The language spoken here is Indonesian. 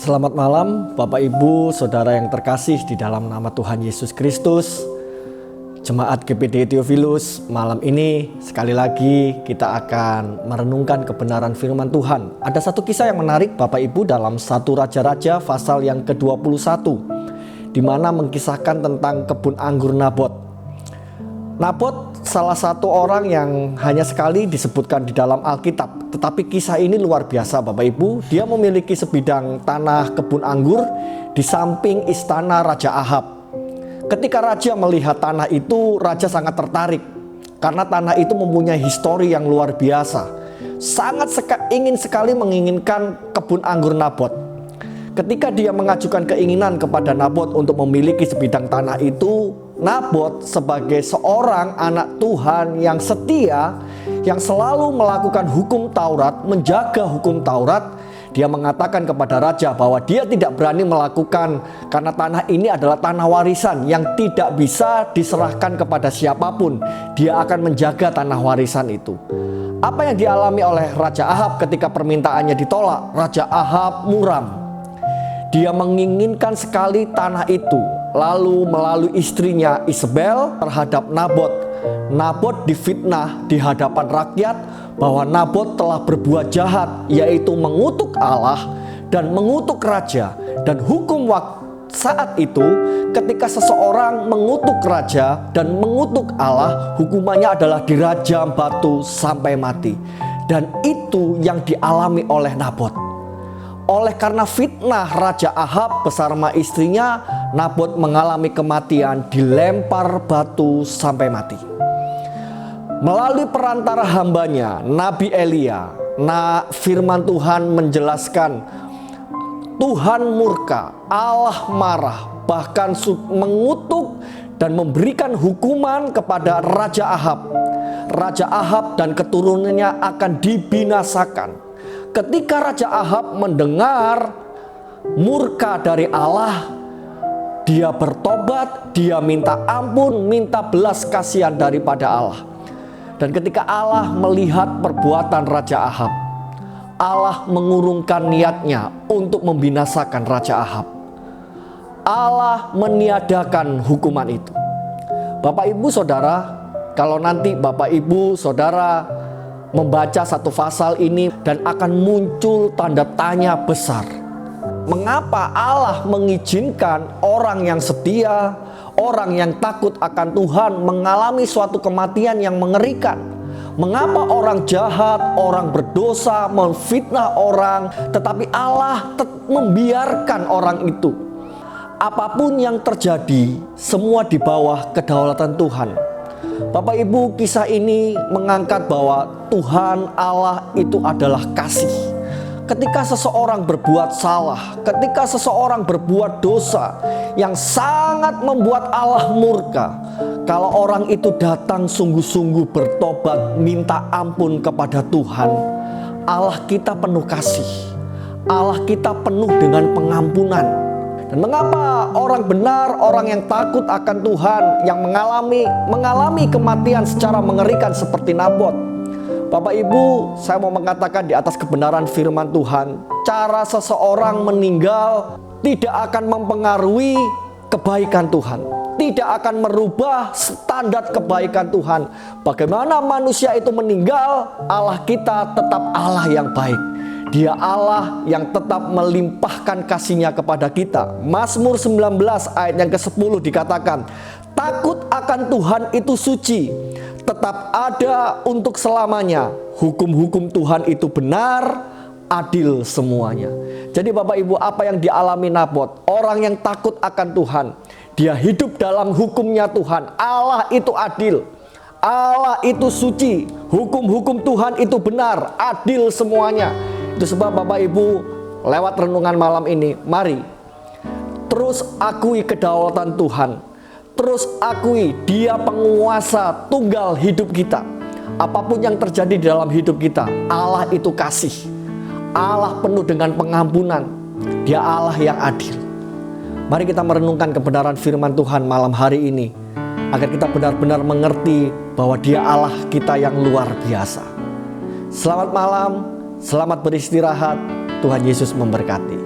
Selamat malam Bapak Ibu Saudara yang terkasih di dalam nama Tuhan Yesus Kristus. Jemaat GPD Theophilus, malam ini sekali lagi kita akan merenungkan kebenaran firman Tuhan. Ada satu kisah yang menarik Bapak Ibu dalam 1 Raja-Raja pasal yang ke-21, di mana mengisahkan tentang kebun anggur Nabot. Nabot salah satu orang yang hanya sekali disebutkan di dalam Alkitab, tetapi kisah ini luar biasa Bapak Ibu. Dia memiliki sebidang tanah kebun anggur di samping istana Raja Ahab. Ketika raja melihat tanah itu, raja sangat tertarik karena tanah itu mempunyai histori yang luar biasa. Ingin sekali menginginkan kebun anggur Nabot. Ketika dia mengajukan keinginan kepada Nabot untuk memiliki sebidang tanah itu, Nabot sebagai seorang anak Tuhan yang setia, yang selalu melakukan hukum Taurat, menjaga hukum Taurat, dia mengatakan kepada raja bahwa dia tidak berani melakukan karena tanah ini adalah tanah warisan yang tidak bisa diserahkan kepada siapapun. Dia akan menjaga tanah warisan itu. Apa yang dialami oleh Raja Ahab ketika permintaannya ditolak? Raja Ahab muram. Dia menginginkan sekali tanah itu. Lalu melalui istrinya Isabel terhadap Nabot. Nabot difitnah di hadapan rakyat bahwa Nabot telah berbuat jahat, yaitu mengutuk Allah dan mengutuk raja. Dan hukum saat itu ketika seseorang mengutuk raja dan mengutuk Allah, hukumannya adalah dirajam batu sampai mati. Dan itu yang dialami oleh Nabot. Oleh karena fitnah Raja Ahab bersama istrinya, Nabot mengalami kematian, dilempar batu sampai mati. Melalui perantara hambanya, Nabi Elia, firman Tuhan menjelaskan Tuhan murka, Allah marah, bahkan mengutuk dan memberikan hukuman kepada Raja Ahab. Raja Ahab dan keturunannya akan dibinasakan. Ketika Raja Ahab mendengar murka dari Allah, dia bertobat, dia minta ampun, minta belas kasihan daripada Allah. Dan ketika Allah melihat perbuatan Raja Ahab, Allah mengurungkan niatnya untuk membinasakan Raja Ahab. Allah meniadakan hukuman itu. Bapak Ibu Saudara, kalau nanti Bapak Ibu Saudara membaca satu pasal ini dan akan muncul tanda tanya besar. Mengapa Allah mengizinkan orang yang setia, orang yang takut akan Tuhan mengalami suatu kematian yang mengerikan? Mengapa orang jahat, orang berdosa, memfitnah orang, tetapi Allah membiarkan orang itu? Apapun yang terjadi, semua di bawah kedaulatan Tuhan. Bapak Ibu, kisah ini mengangkat bahwa Tuhan Allah itu adalah kasih. Ketika seseorang berbuat salah, ketika seseorang berbuat dosa yang sangat membuat Allah murka, kalau orang itu datang sungguh-sungguh bertobat, minta ampun kepada Tuhan, Allah kita penuh kasih, Allah kita penuh dengan pengampunan. Dan mengapa orang benar, orang yang takut akan Tuhan, yang mengalami kematian secara mengerikan seperti Nabot? Bapak Ibu, saya mau mengatakan di atas kebenaran firman Tuhan, cara seseorang meninggal tidak akan mempengaruhi kebaikan Tuhan, tidak akan merubah standar kebaikan Tuhan. Bagaimana manusia itu meninggal, Allah kita tetap Allah yang baik. Dia Allah yang tetap melimpahkan kasih-Nya kepada kita. Mazmur 19 ayat yang ke-10 dikatakan, takut akan Tuhan itu suci, tetap ada untuk selamanya. Hukum-hukum Tuhan itu benar, adil semuanya. Jadi Bapak Ibu, apa yang dialami Nabot? Orang yang takut akan Tuhan, dia hidup dalam hukum-Nya Tuhan. Allah itu adil, Allah itu suci, hukum-hukum Tuhan itu benar, adil semuanya. Itu sebab Bapak Ibu, lewat renungan malam ini, mari terus akui kedaulatan Tuhan. Terus akui Dia penguasa tunggal hidup kita. Apapun yang terjadi di dalam hidup kita, Allah itu kasih, Allah penuh dengan pengampunan, Dia Allah yang adil. Mari kita merenungkan kebenaran firman Tuhan malam hari ini, agar kita benar-benar mengerti bahwa Dia Allah kita yang luar biasa. Selamat malam, selamat beristirahat, Tuhan Yesus memberkati.